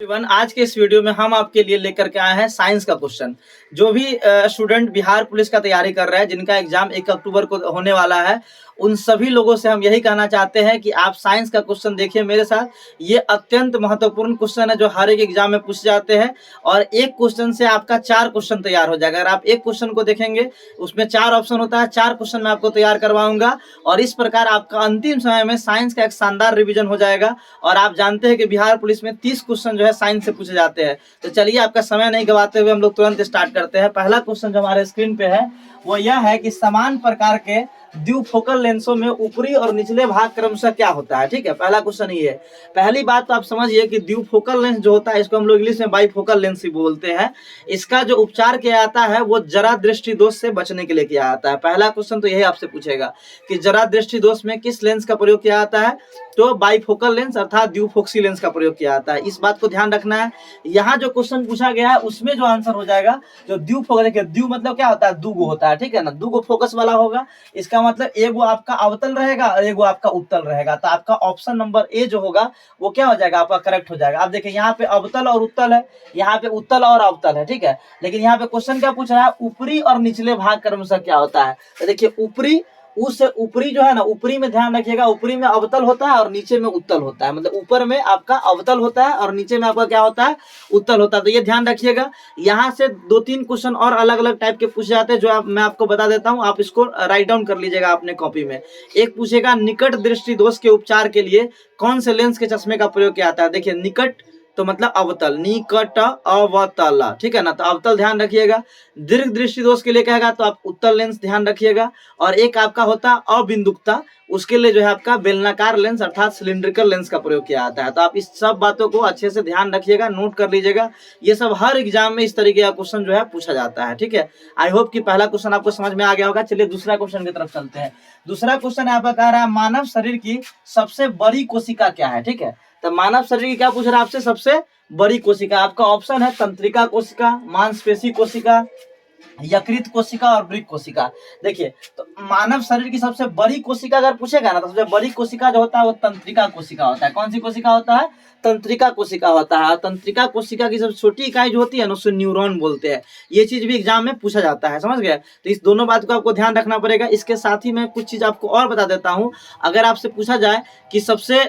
Everyone, आज के इस वीडियो में हम आपके लिए लेकर के आए हैं साइंस का क्वेश्चन। जो भी स्टूडेंट बिहार पुलिस का तैयारी कर रहे हैं, जिनका एग्जाम 1 अक्टूबर को होने वाला है, उन सभी लोगों से हम यही कहना चाहते हैं कि आप साइंस का क्वेश्चन देखिए मेरे साथ। ये अत्यंत महत्वपूर्ण क्वेश्चन है जो हर एक एग्जाम में पूछे जाते हैं, और एक क्वेश्चन से आपका 4 क्वेश्चन तैयार हो जाएगा। अगर आप एक क्वेश्चन को देखेंगे, उसमें 4 ऑप्शन होता है, 4 क्वेश्चन मैं आपको तैयार करवाऊंगा, और इस प्रकार आपका अंतिम समय में साइंस का एक शानदार रिविजन हो जाएगा। और आप जानते हैं कि बिहार पुलिस में 30 क्वेश्चन जो है साइंस से पूछे जाते हैं। तो चलिए, आपका समय नहीं गवाते हुए हम लोग तुरंत स्टार्ट करते हैं। पहला क्वेश्चन जो हमारे स्क्रीन पे है वो यह है कि समान प्रकार के द्विफोकल लेंसों में ऊपरी और निचले भाग क्रमशः क्या होता है। ठीक है, पहला क्वेश्चन ये है। पहली बात तो आप समझिए कि द्विफोकल लेंस जो होता है, इसको हम लोग इंग्लिश में बाइफोकल लेंस ही बोलते हैं। इसका जो उपचार किया जाता है वो जरा दृष्टि दोष से बचने के लिए किया जाता है। पहला क्वेश्चन तो यही आपसे पूछेगा कि जरा दृष्टि दोष में किस लेंस का प्रयोग किया जाता है, तो बाइफोकल लेंस अर्थात द्विफोक्सी लेंस का प्रयोग किया जाता है। इस बात को ध्यान रखना है। यहाँ जो क्वेश्चन पूछा गया है उसमें जो आंसर हो जाएगा, जो द्विफोकल, देखिए द्वि मतलब क्या होता है, दुगो होता है, ठीक है ना, दुगो फोकस वाला होगा। इसका मतलब एगो आपका अवतल रहेगा और एगो आपका उत्तल रहेगा। तो आपका ऑप्शन नंबर ए जो होगा वो क्या हो जाएगा, आपका करेक्ट हो जाएगा। आप देखिए यहाँ पे अवतल और उत्तल है, यहाँ पे उत्तल और अवतल है, ठीक है। लेकिन यहाँ पे क्वेश्चन क्या पूछ रहा है, ऊपरी और निचले भाग क्रमशः क्या होता है। तो देखिए ऊपरी, उससे ऊपरी जो है ना, ऊपरी में ध्यान रखिएगा, ऊपरी में अवतल होता है और नीचे में उत्तल होता है। मतलब ऊपर में आपका अवतल होता है और नीचे में आपका क्या होता है, उत्तल होता है। तो ये ध्यान रखिएगा। यहाँ से 2-3 क्वेश्चन और अलग अलग टाइप के पूछे जाते हैं, जो मैं आपको बता देता हूँ, आप इसको राइट डाउन कर लीजिएगा अपने कॉपी में। एक पूछेगा, निकट दृष्टि दोष के उपचार के लिए कौन से लेंस के चश्मे का प्रयोग किया जाता है। देखिए निकट तो मतलब अवतल, निकट अवतल, ठीक है ना, तो अवतल ध्यान रखिएगा। दीर्घ दृष्टि दोष के लिए कहेगा तो आप उत्तल लेंस ध्यान रखिएगा। और एक आपका होता है अबिंदुकता, उसके लिए जो है आपका बेलनाकार लेंस अर्थात सिलिंड्रिकल लेंस का प्रयोग किया जाता है। तो आप इस सब बातों को अच्छे से ध्यान रखिएगा, नोट कर लीजिएगा। ये सब हर एग्जाम में इस तरीके का क्वेश्चन जो है पूछा जाता है, ठीक है। आई होप कि पहला क्वेश्चन आपको समझ में आ गया होगा। चलिए दूसरा क्वेश्चन की तरफ चलते हैं। दूसरा क्वेश्चन आपका कह रहा है, मानव शरीर की सबसे बड़ी कोशिका क्या है, ठीक है। तो मानव शरीर की क्या पूछ रहा है आपसे, सबसे बड़ी कोशिका। आपका ऑप्शन है तंत्रिका कोशिका, मांसपेशी कोशिका, यकृत कोशिका और वृक्क कोशिका। देखिए, तो मानव शरीर की सबसे बड़ी कोशिका अगर पूछेगा ना, तो सबसे बड़ी कोशिका जो होता है वो तंत्रिका कोशिका होता है। कौन सी कोशिका होता है, तंत्रिका कोशिका होता है। तंत्रिका कोशिका की सबसे छोटी इकाई जो होती है ना, उसको न्यूरॉन बोलते हैं। ये चीज भी एग्जाम में पूछा जाता है, समझ गए। तो इस दोनों बात को आपको ध्यान रखना पड़ेगा। इसके साथ ही मैं कुछ चीज आपको और बता देता हूँ। अगर आपसे पूछा जाए कि सबसे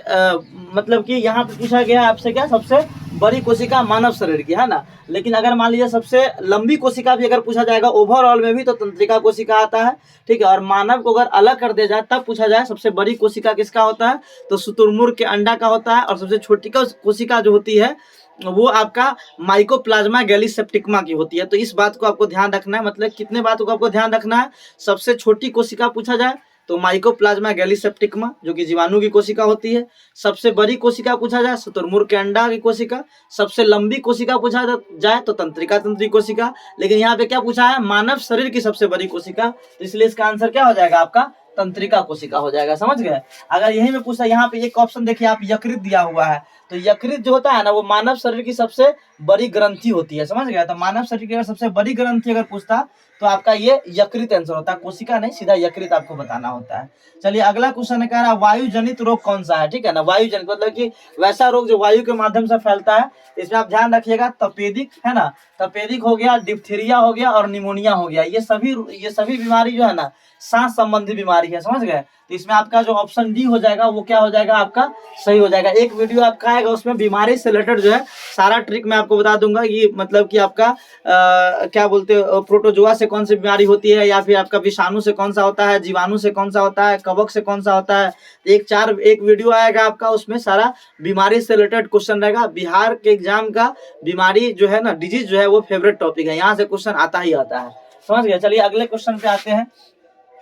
मतलब कि यहाँ पे पूछा गया है आपसे क्या, सबसे बड़ी कोशिका मानव शरीर की, है ना। लेकिन अगर मान लीजिए सबसे लंबी कोशिका भी अगर पूछा जाएगा ओवरऑल में भी, तो तंत्रिका कोशिका आता है, ठीक है। और मानव को अगर अलग कर दिया जाए तब पूछा जाए सबसे बड़ी कोशिका किसका होता है, तो शुतुरमुर्ग के अंडा का होता है। और सबसे छोटी कोशिका जो होती है वो आपका माइकोप्लाज्मा गैलीसेप्टिकमा की होती है। तो इस बात को आपको ध्यान रखना है। मतलब कितने बातों को आपको ध्यान रखना है, सबसे छोटी कोशिका पूछा जाए तो माइकोप्लाज्मा गैलीसेप्टिकमा जो कि जीवाणु की कोशिका होती है। सबसे बड़ी कोशिका पूछा जाए शुतुरमुर्ग के अंडा की कोशिका। सबसे लंबी कोशिका पूछा जाए तो तंत्रिका तंत्री कोशिका। लेकिन यहाँ पे क्या पूछा है, मानव शरीर की सबसे बड़ी कोशिका, तो इसलिए इसका आंसर क्या हो जाएगा, आपका तंत्रिका कोशिका हो जाएगा, समझ गए। अगर यही में पूछा, यहाँ पे एक ऑप्शन देखिए आप, यकृत दिया हुआ है। तो यकृत जो होता है ना, वो मानव शरीर की सबसे बड़ी ग्रंथि होती है, समझ गया। तो मानव शरीर की अगर सबसे बड़ी ग्रंथि अगर पूछता तो आपका ये यकृत आंसर होता है, कोशिका नहीं, सीधा यकृत आपको बताना होता है। चलिए अगला क्वेश्चन कह रहा है, वायु जनित रोग कौन सा है, ठीक है ना। वायु जनित मतलब कि वैसा रोग जो वायु के माध्यम से फैलता है। इसमें आप ध्यान रखिएगा, तपेदिक है ना, तपेदिक हो गया, डिप्थीरिया हो गया और निमोनिया हो गया। ये सभी बीमारी जो है ना, सांस संबंधी बीमारी है, समझ गए। तो इसमें आपका जो ऑप्शन डी हो जाएगा वो क्या हो जाएगा, आपका सही हो जाएगा। एक वीडियो आपका आएगा, उसमें बीमारी से रिलेटेड जो है सारा ट्रिक मैं आपको बता दूंगा। ये मतलब कि आपका क्या बोलते हैं, प्रोटोजोआ से कौन सी बीमारी होती है, या फिर आपका विषाणु से कौन सा होता है, जीवाणु से कौन सा होता है, कवक से कौन सा होता है। एक वीडियो आएगा आपका, उसमें सारा बीमारी से रिलेटेड क्वेश्चन रहेगा। बिहार के एग्जाम का बीमारी जो है ना, डिजीज जो है वो फेवरेट टॉपिक है, यहाँ से क्वेश्चन आता ही आता है, समझ गए। चलिए अगले क्वेश्चन पे आते हैं।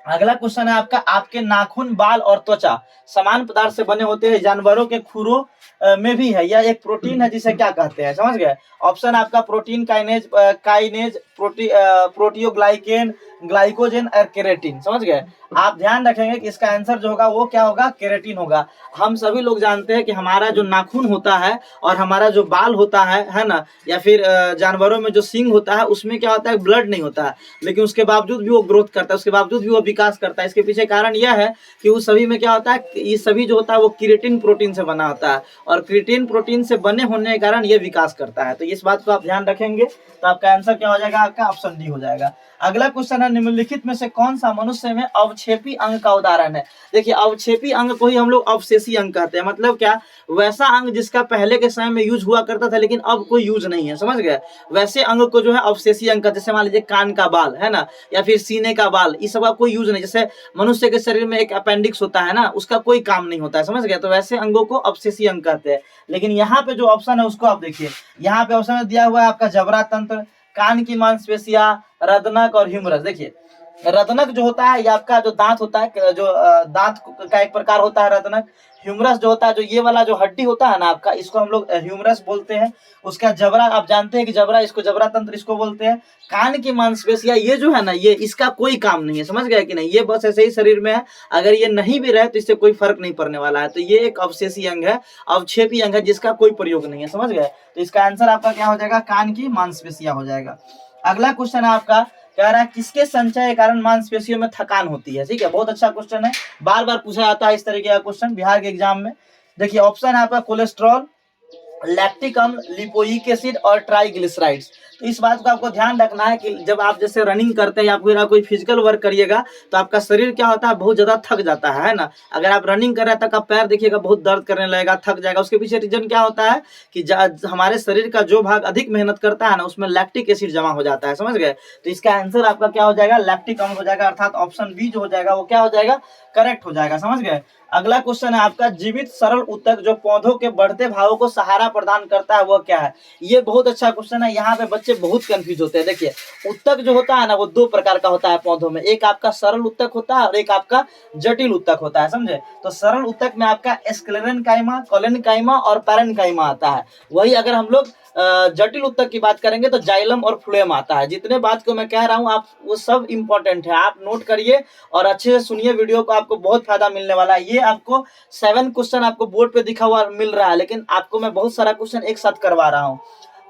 अगला क्वेश्चन है आपका, आपके नाखून, बाल और त्वचा समान पदार्थ से बने होते हैं, जानवरों के खुरों में भी है। यह एक प्रोटीन है जिसे क्या कहते हैं, समझ गए। ऑप्शन आपका प्रोटीन काइनेज, प्रोटियोग्लाइकेन, ग्लाइकोजन और केरेटिन। समझ गए? आप ध्यान रखेंगे कि इसका आंसर जो होगा वो क्या होगा, केरेटिन होगा। हम सभी लोग जानते हैं कि हमारा जो नाखून होता है और हमारा जो बाल होता है ना, या फिर जानवरों में जो सींग होता है उसमें क्या होता है, ब्लड नहीं होता है, लेकिन उसके बावजूद भी वो ग्रोथ करता है, उसके बावजूद भी वो विकास करता है। इसके पीछे कारण यह है कि उस सभी में क्या होता है, ये सभी जो होता है वो क्रिएटिन प्रोटीन से बना होता है, और क्रिएटिन प्रोटीन से बने होने के कारण ये विकास करता है। तो इस बात को आप ध्यान रखेंगे, तो आपका आंसर क्या हो जाएगा, आपका ऑप्शन डी हो जाएगा। अगला क्वेश्चन है, निम्नलिखित में से कौन सा मनुष्य में अवक्षेपी अंग का उदाहरण है? देखिए, अवक्षेपी अंग को ही हम लोग अवशेषी अंग कहते हैं। मतलब क्या, वैसा अंग जिसका पहले के समय में यूज हुआ करता था लेकिन अब कोई यूज नहीं है। समझ गए? वैसे अंग को जो है अवशेषी अंग कहते हैं। जैसे मान लीजिए कान का बाल है ना, या फिर सीने का बाल, इस सब का कोई यूज नहीं। जैसे मनुष्य के शरीर में एक अपेंडिक्स होता है ना, उसका कोई काम नहीं होता है। समझ गए? तो वैसे अंगों को अवशेषी अंग कहते हैं। लेकिन यहाँ पे जो ऑप्शन है उसको आप देखिए, यहाँ पे ऑप्शन में दिया हुआ है आपका जबड़ा तंत्र, कान की मांसपेशियां, रदनक और ह्यूमरस। देखिए, रदनक जो होता है ये आपका जो दांत होता है, जो दांत का एक प्रकार होता है रदनक। ह्यूमरस जो होता है, जो ये वाला जो हड्डी होता है ना आपका, इसको हम लोग ह्यूमरस बोलते हैं। उसका जबड़ा, आप जानते हैं कि जबड़ा, इसको जबड़ा तंत्र इसको बोलते हैं। कान की मांसपेशियां ये जो है ना, ये इसका कोई काम नहीं है। समझ गए कि नहीं? ये बस ऐसे ही शरीर में है, अगर ये नहीं भी रहे तो इससे कोई फर्क नहीं पड़ने वाला है। तो ये एक अवशेषी अंग है, अवक्षेपी अंग है, जिसका कोई प्रयोग नहीं है। समझ गए? तो इसका आंसर आपका क्या हो जाएगा, कान की मांसपेशियां हो जाएगा। अगला क्वेश्चन है आपका, कह रहा है किसके संचय के कारण मांसपेशियों में थकान होती है? ठीक है, बहुत अच्छा क्वेश्चन है, बार बार पूछा जाता है इस तरीके का क्वेश्चन बिहार के एग्जाम में। देखिए, ऑप्शन है आपका कोलेस्ट्रॉल, लैक्टिक अम्ल, लिपोइक एसिड और ट्राइग्लिसराइड्स। तो इस बात को आपको ध्यान रखना है कि जब आप जैसे रनिंग करते हैं या फिर आप कोई फिजिकल वर्क करिएगा तो आपका शरीर क्या होता है, बहुत ज्यादा थक जाता है ना। अगर आप रनिंग कर रहे हैं तो आप पैर देखिएगा बहुत दर्द करने लगेगा, थक जाएगा। उसके पीछे रीजन क्या होता है कि हमारे शरीर का जो भाग अधिक मेहनत करता है ना, उसमें लैक्टिक एसिड जमा हो जाता है। समझ गए? तो इसका आंसर आपका क्या हो जाएगा, लैक्टिक अम्ल हो जाएगा, अर्थात ऑप्शन बी जो हो जाएगा वो क्या हो जाएगा, करेक्ट हो जाएगा। समझ गए? अगला क्वेश्चन है आपका, जीवित सरल ऊतक जो पौधों के बढ़ते भागों को सहारा प्रदान करता है वह क्या है? ये बहुत अच्छा क्वेश्चन है, यहाँ पे बच्चे बहुत कंफ्यूज होते हैं। देखिए, ऊतक जो होता है ना वो दो प्रकार का होता है पौधों में, एक आपका सरल ऊतक होता है और एक आपका जटिल ऊतक होता है। समझे? तो सरल ऊतक में आपका स्क्लेरेनकाइमा, कोलेनकाइमा और पैरेनकाइमा आता है। वही अगर हम लोग जटिल ऊतक की बात करेंगे तो जाइलम और फ्लोएम आता है। जितने बात को मैं कह रहा हूँ आप वो सब इंपॉर्टेंट है, आप नोट करिए और अच्छे से सुनिए वीडियो को, आपको बहुत फायदा मिलने वाला है। ये आपको 7 क्वेश्चन आपको बोर्ड पे दिखा हुआ मिल रहा है, लेकिन आपको मैं बहुत सारा क्वेश्चन एक साथ करवा रहा हूँ।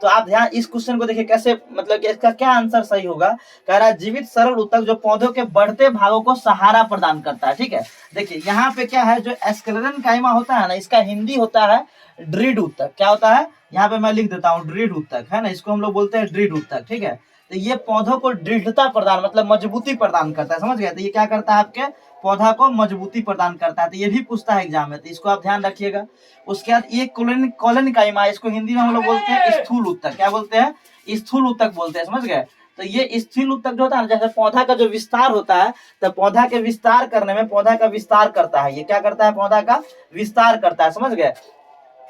तो आप ध्यान इस क्वेश्चन को देखिए कैसे, मतलब कि इसका क्या आंसर सही होगा। कह रहा है जीवित सरल ऊतक जो पौधों के बढ़ते भागों को सहारा प्रदान करता है। ठीक है, देखिए यहाँ पे क्या है, जो स्क्लेरेनकाइमा होता है ना, इसका हिंदी होता है ड्रीड ऊतक। क्या होता है, यहाँ पे मैं लिख देता हूँ, ड्रीड ऊतक है ना, इसको हम लोग बोलते हैं ड्रीड ऊतक। ठीक है, तो ये पौधों को दृढ़ता प्रदान, मतलब मजबूती प्रदान करता है। समझ गए? तो ये क्या करता है, आपके पौधा को मजबूती प्रदान करता है। तो ये भी पूछता है एग्जाम में, तो इसको आप ध्यान रखिएगा। उसके बाद ये कोलेनकाइमा, इसको हिंदी में हम लोग बोलते हैं स्थूल ऊतक। क्या बोलते हैं, स्थूल ऊतक बोलते हैं। समझ गए? तो ये स्थूल ऊतक जो होता है ना, जैसे पौधा का जो विस्तार होता है, तो पौधा के विस्तार करने में पौधा का विस्तार करता है। ये क्या करता है, पौधा का विस्तार करता है। समझ गए?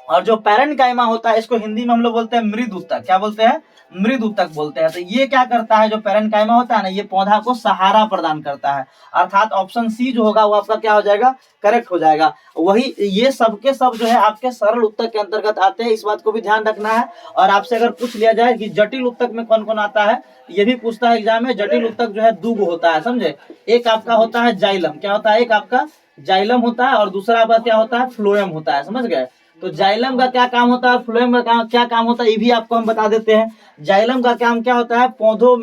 और जो पैरेनकाइमा होता है, इसको हिंदी में हम लोग बोलते हैं मृद ऊतक। क्या बोलते हैं, मृद ऊतक बोलते हैं। तो ये क्या करता है, जो पैरेनकाइमा होता है ना, ये पौधा को सहारा प्रदान करता है, अर्थात ऑप्शन सी जो होगा वो आपका क्या हो जाएगा, करेक्ट हो जाएगा। वही ये सबके सब जो है आपके सरल ऊतक के अंतर्गत आते हैं, इस बात को भी ध्यान रखना है। और आपसे अगर पूछ लिया जाए कि जटिल ऊतक में कौन कौन आता है, ये भी पूछता है एग्जाम में। जटिल ऊतक जो है दो होता है, समझे? एक आपका होता है जाइलम, क्या होता है, एक आपका जाइलम होता है और दूसरा आपका क्या होता है, फ्लोएम होता है। समझ गए? तो जाइलम का क्या काम होता है, फ्लोएम का क्या काम होता है, ये भी आपको हम बता देते हैं। जाइलम का काम क्या होता है, पौधों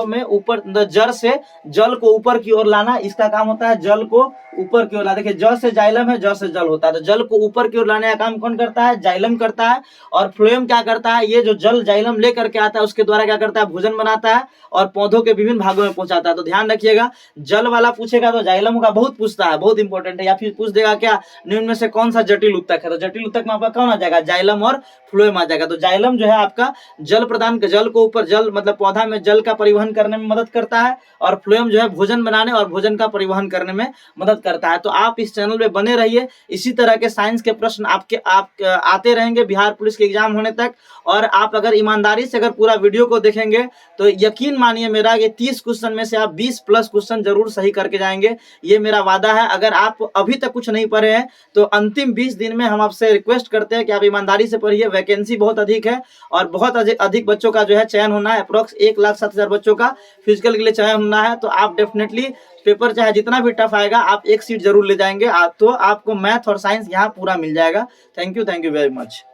में ऊपर जड़ से जल को ऊपर की ओर लाना, इसका काम होता है जल को ऊपर की ओर लाना। देखिए, जड़ से जाइलम है, जड़ से जल होता है, तो जल को ऊपर की ओर लाने का काम कौन करता है, जाइलम करता है। और फ्लोएम क्या करता है, ये जो जल जाइलम लेकर के आता है उसके द्वारा क्या करता है, भोजन बनाता है और पौधों के विभिन्न भागों में पहुंचाता है। तो ध्यान रखिएगा, जल वाला पूछेगा तो जाइलम का बहुत पूछता है, बहुत इंपॉर्टेंट है। या फिर पूछ देगा क्या, निम्न में से कौन सा जटिल ऊतक है, तो जटिल ऊतक में आपका कौन आ जाएगा, जाइलम और फ्लोएम आ जाएगा। तो जाइलम जो है आपका जल प्रदान, जल को ऊपर, जल मतलब पौधा में जल का परिवहन करने में मदद करता है, और फ्लोएम जो है भोजन बनाने और भोजन का परिवहन करने में मदद करता है। तो आप इस चैनल में बने रहिए, इसी तरह के साइंस के प्रश्न आप आते रहेंगे बिहार पुलिस के एग्जाम होने तक। और आप अगर ईमानदारी से अगर पूरा वीडियो को देखेंगे तो यकीन मानिए मेरा, ये 30 क्वेश्चन में से आप 20 प्लस क्वेश्चन जरूर सही करके जाएंगे, ये मेरा वादा है। अगर आप अभी तक कुछ नहीं पढ़े हैं तो अंतिम 20 दिन में हम आपसे रिक्वेस्ट करते हैं कि आप ईमानदारी से पढ़िए। वैकेंसी बहुत अधिक है और बहुत अधिक बच्चे बच्चों का जो है चयन होना है, अप्रोक्स 1,07,000 बच्चों का फिजिकल के लिए चयन होना है। तो आप डेफिनेटली पेपर चाहे जितना भी टफ आएगा, आप एक सीट जरूर ले जाएंगे। तो आपको मैथ और साइंस यहाँ पूरा मिल जाएगा। Thank you very much.